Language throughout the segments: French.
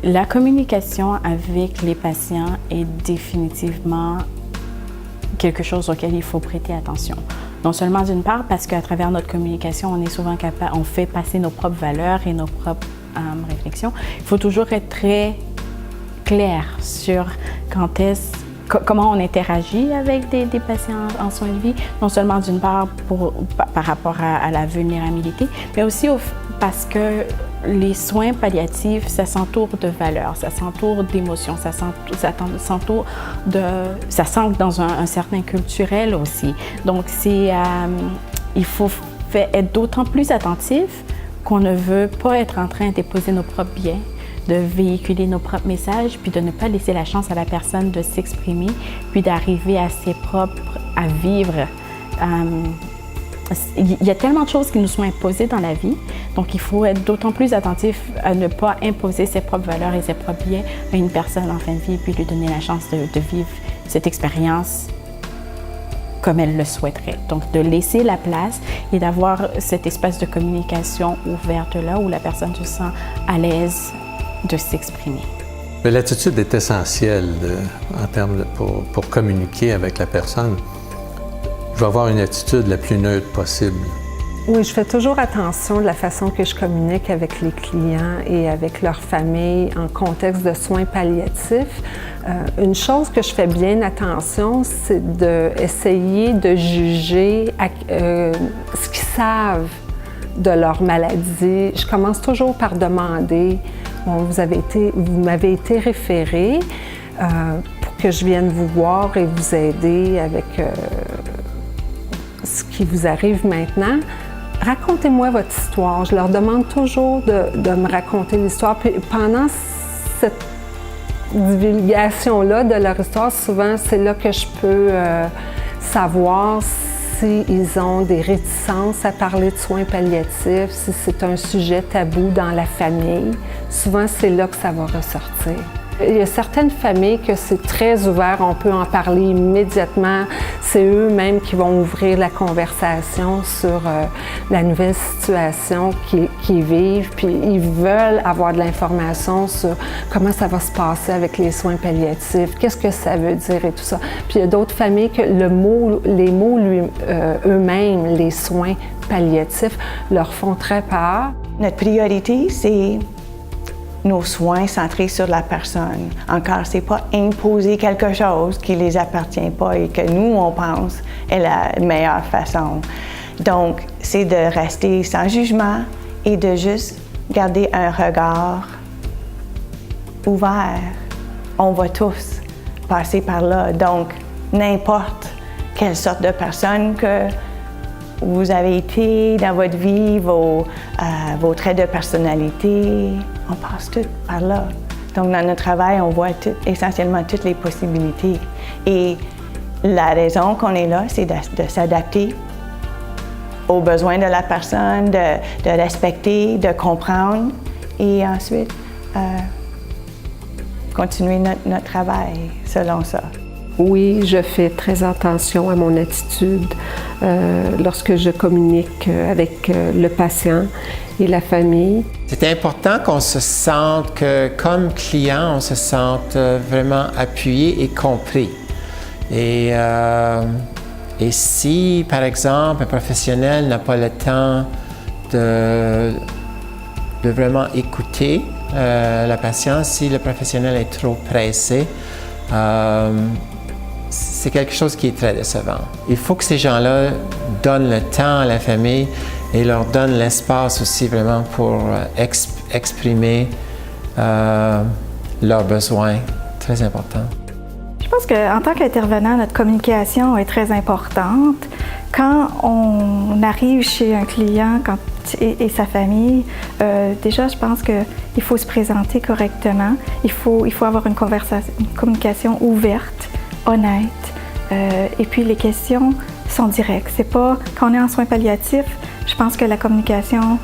La communication avec les patients est définitivement quelque chose auquel il faut prêter attention. Non seulement d'une part parce qu'à travers notre communication, on est souvent capable, on fait passer nos propres valeurs et nos propres réflexions. Il faut toujours être très clair sur comment on interagit avec des patients en soins de vie, non seulement d'une part par rapport à la vulnérabilité, mais aussi parce que les soins palliatifs, ça s'entoure de valeurs, ça s'entoure d'émotions, ça s'ancre dans un certain culturel aussi. Donc, il faut être d'autant plus attentif qu'on ne veut pas être en train d'imposer nos propres biais, de véhiculer nos propres messages, puis de ne pas laisser la chance à la personne de s'exprimer, puis d'arriver à vivre. Il y a tellement de choses qui nous sont imposées dans la vie, donc il faut être d'autant plus attentif à ne pas imposer ses propres valeurs et ses propres biais à une personne en fin de vie, puis lui donner la chance de vivre cette expérience comme elle le souhaiterait. Donc, de laisser la place et d'avoir cet espace de communication ouverte là où la personne se sent à l'aise de s'exprimer. Mais l'attitude est essentielle en termes pour communiquer avec la personne. Je vais avoir une attitude la plus neutre possible. Oui, je fais toujours attention de la façon que je communique avec les clients et avec leur famille en contexte de soins palliatifs. Une chose que je fais bien attention, c'est d'essayer de juger ce qu'ils savent de leur maladie. Je commence toujours par demander, vous m'avez été référé pour que je vienne vous voir et vous aider avec ce qui vous arrive maintenant. Racontez-moi votre histoire. Je leur demande toujours de me raconter l'histoire. Puis pendant cette divulgation-là de leur histoire, souvent, c'est là que je peux savoir s'ils ont des réticences à parler de soins palliatifs, si c'est un sujet tabou dans la famille. Souvent, c'est là que ça va ressortir. Il y a certaines familles que c'est très ouvert, on peut en parler immédiatement. C'est eux-mêmes qui vont ouvrir la conversation sur la nouvelle situation qu'ils vivent, puis ils veulent avoir de l'information sur comment ça va se passer avec les soins palliatifs, qu'est-ce que ça veut dire et tout ça. Puis il y a d'autres familles que les mots eux-mêmes, les soins palliatifs, leur font très peur. Notre priorité, c'est nos soins centrés sur la personne. Encore, c'est pas imposer quelque chose qui les appartient pas et que nous, on pense est la meilleure façon. Donc, c'est de rester sans jugement et de juste garder un regard ouvert. On va tous passer par là. Donc, n'importe quelle sorte de personne que vous avez été dans votre vie, vos traits de personnalité, on passe tout par là. Donc, dans notre travail, on voit essentiellement toutes les possibilités. Et la raison qu'on est là, c'est de s'adapter aux besoins de la personne, de respecter, de comprendre et ensuite continuer notre travail selon ça. Oui, je fais très attention à mon attitude lorsque je communique avec le patient et la famille. C'est important qu'on se sente que, comme client, on se sente vraiment appuyé et compris. Et si, par exemple, un professionnel n'a pas le temps de vraiment écouter la patiente, si le professionnel est trop pressé, c'est quelque chose qui est très décevant. Il faut que ces gens-là donnent le temps à la famille et leur donnent l'espace aussi vraiment pour exprimer leurs besoins. Très important. Je pense qu'en tant qu'intervenant, notre communication est très importante. Quand on arrive chez un client et sa famille, déjà, je pense qu'il faut se présenter correctement. Il faut avoir une communication ouverte, honnête. Et puis, les questions sont directes. C'est pas, quand on est en soins palliatifs, je pense que la communication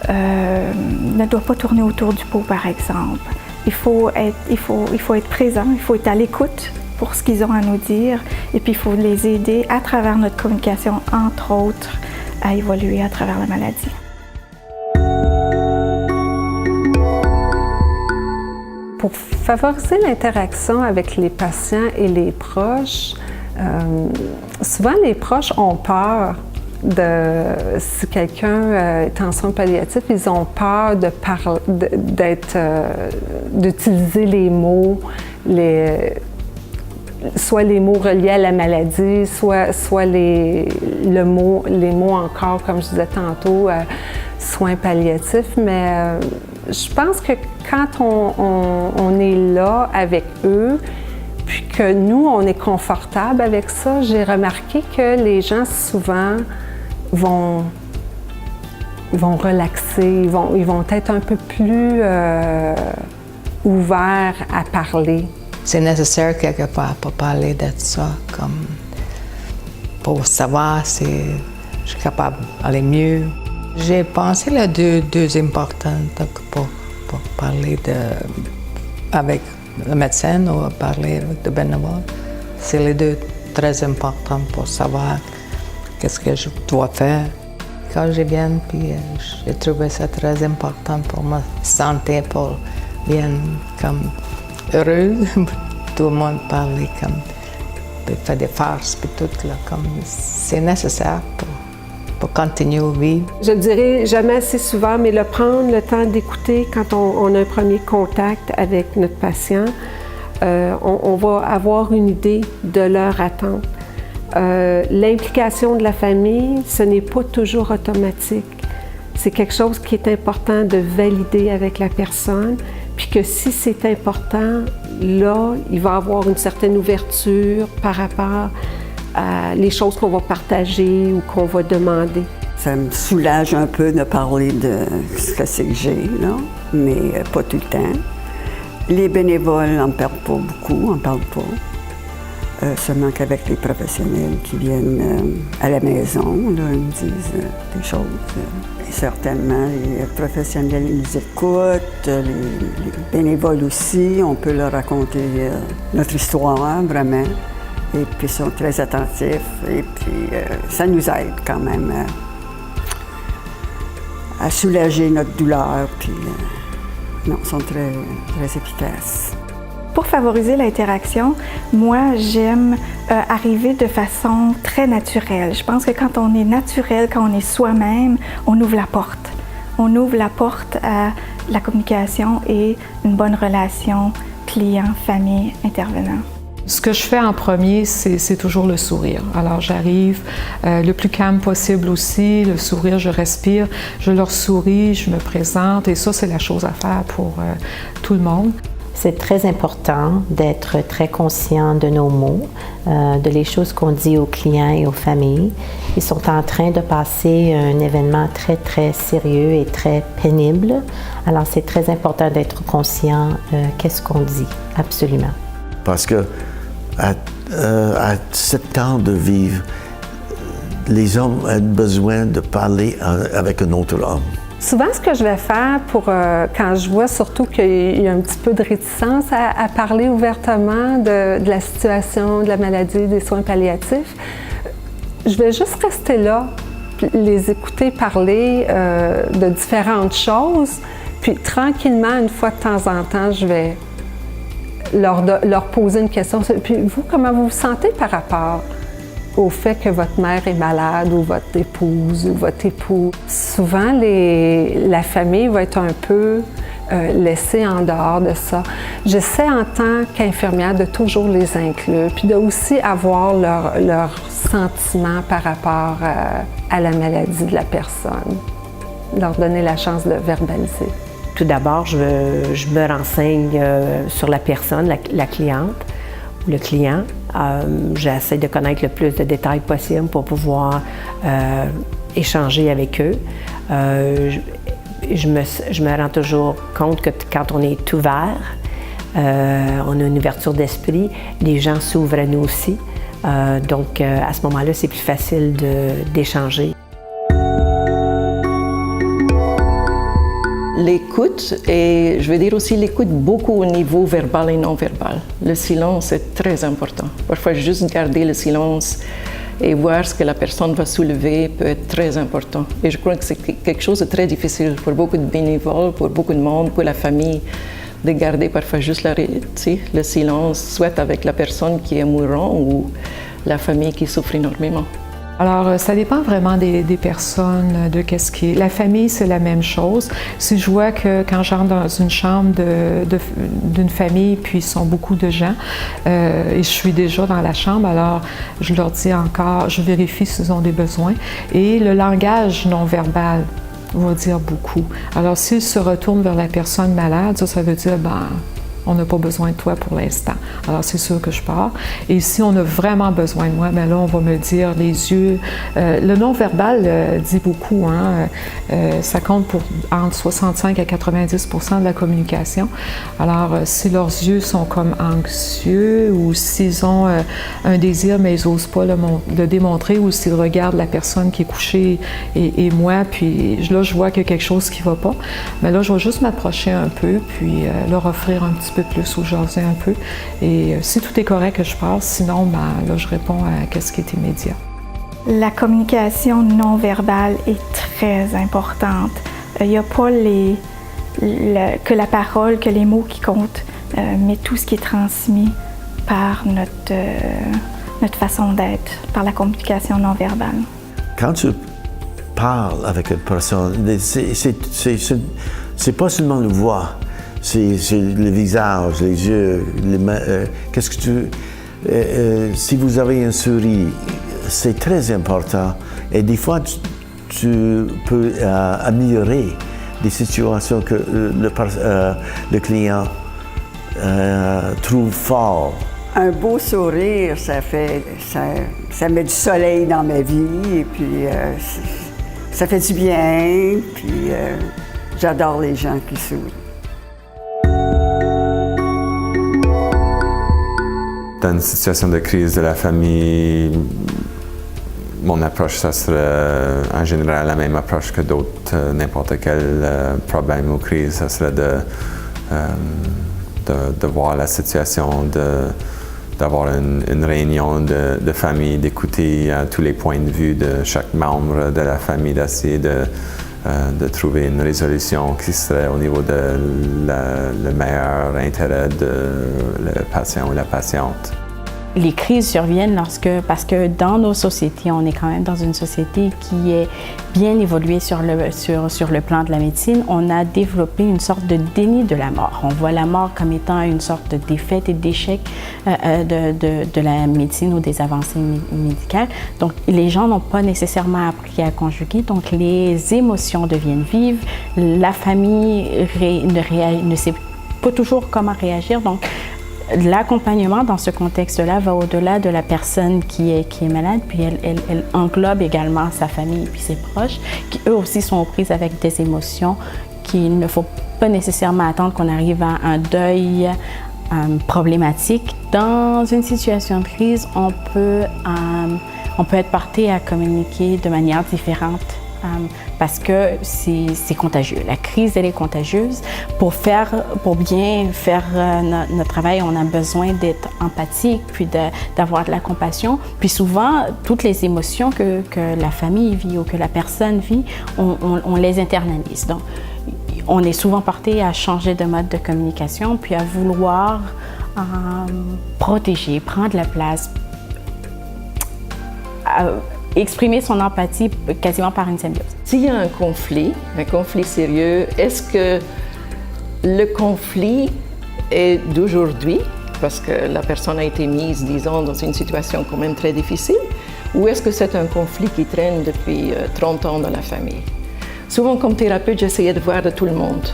ne doit pas tourner autour du pot, par exemple. Il faut être présent, il faut être à l'écoute pour ce qu'ils ont à nous dire. Et puis, il faut les aider à travers notre communication, entre autres, à évoluer à travers la maladie. Pour favoriser l'interaction avec les patients et les proches, souvent les proches ont peur si quelqu'un est en soins palliatifs, ils ont peur d'utiliser les mots, soit les mots reliés à la maladie, soit les mots encore, comme je disais tantôt, soins palliatifs. Mais je pense que quand on est là avec eux, puis que nous, on est confortable avec ça, j'ai remarqué que les gens souvent vont relaxer, ils vont être un peu plus ouverts à parler. C'est nécessaire quelque part pour parler de ça, comme pour savoir si je suis capable d'aller mieux. J'ai pensé les deux importantes pour parler avec le médecin ou parler de bénévole. C'est les deux très importants pour savoir qu'est-ce que je dois faire. Quand je viens, puis j'ai trouvé ça très important pour ma santé, pour bien comme heureuse. Tout le monde parlait comme, fait des farces, puis tout là, comme c'est nécessaire pour continuer à vivre. Je ne dirais jamais assez souvent, mais prendre le temps d'écouter quand on a un premier contact avec notre patient, on va avoir une idée de leur attente. L'implication de la famille, ce n'est pas toujours automatique. C'est quelque chose qui est important de valider avec la personne, puis que si c'est important, là, il va y avoir une certaine ouverture par rapport à les choses qu'on va partager ou qu'on va demander. Ça me soulage un peu de parler de ce que c'est que j'ai, là, mais pas tout le temps. Les bénévoles n'en parlent pas beaucoup, n'en parlent pas. Seulement qu'avec les professionnels qui viennent à la maison, là, ils me disent des choses. Et certainement, les professionnels ils nous écoutent, les bénévoles aussi, on peut leur raconter notre histoire, vraiment. Et puis ils sont très attentifs et puis ça nous aide quand même à soulager notre douleur. Puis non, ils sont très, très efficaces. Pour favoriser l'interaction, moi, j'aime arriver de façon très naturelle. Je pense que quand on est naturel, quand on est soi-même, on ouvre la porte. On ouvre la porte à la communication et une bonne relation client, famille, intervenant. Ce que je fais en premier, c'est toujours le sourire. Alors j'arrive le plus calme possible aussi, le sourire, je respire, je leur souris, je me présente et ça, c'est la chose à faire pour tout le monde. C'est très important d'être très conscient de nos mots, de les choses qu'on dit aux clients et aux familles. Ils sont en train de passer un événement très, très sérieux et très pénible. Alors, c'est très important d'être conscient qu'est-ce qu'on dit, absolument. Parce que à 7 ans de vivre, les hommes ont besoin de parler avec un autre homme. Souvent, ce que je vais faire quand je vois surtout qu'il y a un petit peu de réticence à parler ouvertement de la situation, de la maladie, des soins palliatifs, je vais juste rester là, les écouter parler de différentes choses, puis tranquillement, une fois de temps en temps, je vais leur poser une question. Puis vous, comment vous vous sentez par rapport au fait que votre mère est malade ou votre épouse ou votre époux? Souvent, la famille va être un peu laissée en dehors de ça. J'essaie en tant qu'infirmière de toujours les inclure, puis de aussi avoir leurs sentiments par rapport à la maladie de la personne, leur donner la chance de verbaliser. Tout d'abord, je me renseigne sur la personne, la cliente ou le client. J'essaie de connaître le plus de détails possible pour pouvoir échanger avec eux. Je me rends toujours compte que quand on est ouvert, on a une ouverture d'esprit, les gens s'ouvrent à nous aussi. Donc, à ce moment-là, c'est plus facile d'échanger. L'écoute, et je veux dire aussi l'écoute beaucoup au niveau verbal et non verbal. Le silence est très important. Parfois, juste garder le silence et voir ce que la personne va soulever peut être très important. Et je crois que c'est quelque chose de très difficile pour beaucoup de bénévoles, pour beaucoup de monde, pour la famille, de garder parfois juste le silence, soit avec la personne qui est mourante ou la famille qui souffre énormément. Alors, ça dépend vraiment des personnes, de qu'est-ce qui est. La famille, c'est la même chose. Si je vois que quand j'entre dans une chambre d'une famille, puis ils sont beaucoup de gens, et je suis déjà dans la chambre, alors je leur dis encore, je vérifie s'ils ont des besoins. Et le langage non-verbal va dire beaucoup. Alors, s'ils se retournent vers la personne malade, ça veut dire, on n'a pas besoin de toi pour l'instant. Alors, c'est sûr que je pars. Et si on a vraiment besoin de moi, bien là, on va me dire les yeux. Le non-verbal dit beaucoup, hein? Ça compte pour entre 65 à 90% de la communication. Alors, si leurs yeux sont comme anxieux ou s'ils ont un désir, mais ils n'osent pas le démontrer, ou s'ils regardent la personne qui est couchée et moi, puis là, je vois qu'il y a quelque chose qui ne va pas, mais là, je vais juste m'approcher un peu, puis leur offrir un petit peu plus ou jaser un peu. Et si tout est correct, je passe. Sinon, là, je réponds à ce qui est immédiat. La communication non verbale est très importante. Il n'y a pas que la parole, que les mots qui comptent, mais tout ce qui est transmis par notre façon d'être, par la communication non verbale. Quand tu parles avec une personne, c'est pas seulement la voix. C'est le visage, les yeux, les mains. Qu'est-ce que si vous avez un sourire, c'est très important. Et des fois, tu peux améliorer des situations que le client trouve fort. Un beau sourire, ça met du soleil dans ma vie, et puis ça fait du bien, puis j'adore les gens qui sourient. Dans une situation de crise de la famille, mon approche, ça serait en général la même approche que d'autres, n'importe quel problème ou crise, ça serait de voir la situation, d'avoir une réunion de famille, d'écouter tous les points de vue de chaque membre de la famille, d'essayer de trouver une résolution qui serait au niveau de le meilleur intérêt de le patient ou la patiente. Les crises surviennent parce que dans nos sociétés, on est quand même dans une société qui est bien évoluée sur le plan de la médecine. On a développé une sorte de déni de la mort. On voit la mort comme étant une sorte de défaite et d'échec de la médecine ou des avancées médicales. Donc, les gens n'ont pas nécessairement appris à conjuguer. Donc, les émotions deviennent vives. La famille ne sait pas toujours comment réagir. Donc, l'accompagnement dans ce contexte-là va au-delà de la personne qui est malade, puis elle englobe également sa famille et puis ses proches, qui eux aussi sont aux prises avec des émotions qu'il ne faut pas nécessairement attendre qu'on arrive à un deuil problématique. Dans une situation de crise, on peut être porté à communiquer de manière différente. Parce que c'est contagieux. La crise, elle est contagieuse. Pour bien faire notre travail, on a besoin d'être empathique, puis d'avoir de la compassion. Puis souvent, toutes les émotions que la famille vit ou que la personne vit, on les internalise. Donc, on est souvent porté à changer de mode de communication, puis à vouloir protéger, prendre la place, exprimer son empathie quasiment par une symbiose. S'il y a un conflit sérieux, est-ce que le conflit est d'aujourd'hui, parce que la personne a été mise, disons, dans une situation quand même très difficile, ou est-ce que c'est un conflit qui traîne depuis 30 ans dans la famille? Souvent, comme thérapeute, j'essayais de voir de tout le monde,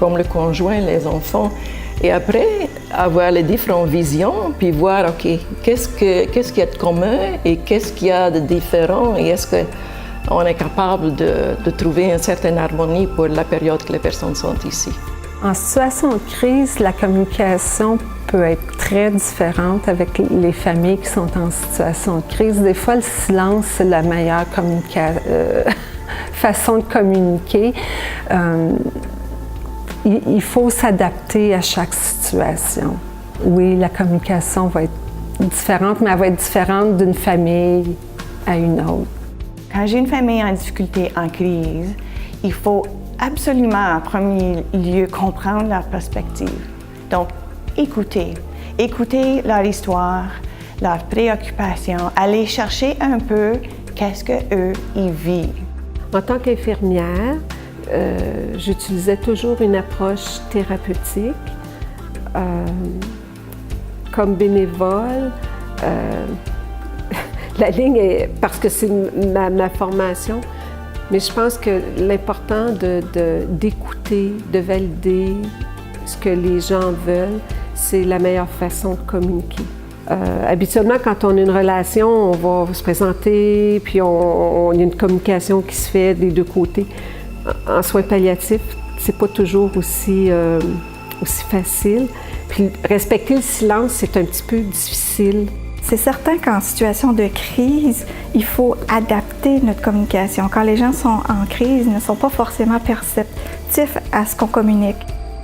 comme le conjoint, les enfants, et après, avoir les différentes visions, puis voir, OK, qu'est-ce qu'il y a de commun et qu'est-ce qu'il y a de différent, et est-ce qu'on est capable de trouver une certaine harmonie pour la période que les personnes sont ici. En situation de crise, la communication peut être très différente avec les familles qui sont en situation de crise. Des fois, le silence, c'est la meilleure façon de communiquer. Il faut s'adapter à chaque situation. Oui, la communication va être différente, mais elle va être différente d'une famille à une autre. Quand j'ai une famille en difficulté, en crise, il faut absolument en premier lieu comprendre leur perspective. Donc, écouter leur histoire, leurs préoccupations, aller chercher un peu qu'est-ce qu'eux, ils vivent. En tant qu'infirmière, j'utilisais toujours une approche thérapeutique. Comme bénévole, la ligne est, parce que c'est ma formation, mais je pense que l'important d'écouter, de valider ce que les gens veulent, c'est la meilleure façon de communiquer. Habituellement, quand on a une relation, on va se présenter, puis on y a une communication qui se fait des deux côtés. En soins palliatifs, c'est pas toujours aussi facile. Puis respecter le silence, c'est un petit peu difficile. C'est certain qu'en situation de crise, il faut adapter notre communication. Quand les gens sont en crise, ils ne sont pas forcément perceptifs à ce qu'on communique.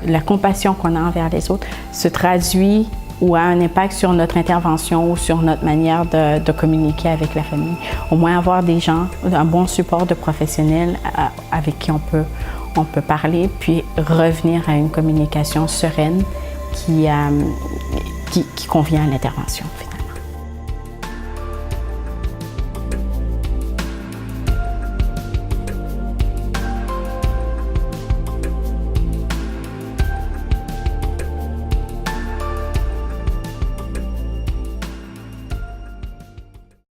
La compassion qu'on a envers les autres se traduit ou a un impact sur notre intervention ou sur notre manière de communiquer avec la famille. Au moins avoir des gens, un bon support de professionnels avec qui on peut parler, puis revenir à une communication sereine qui convient à l'intervention.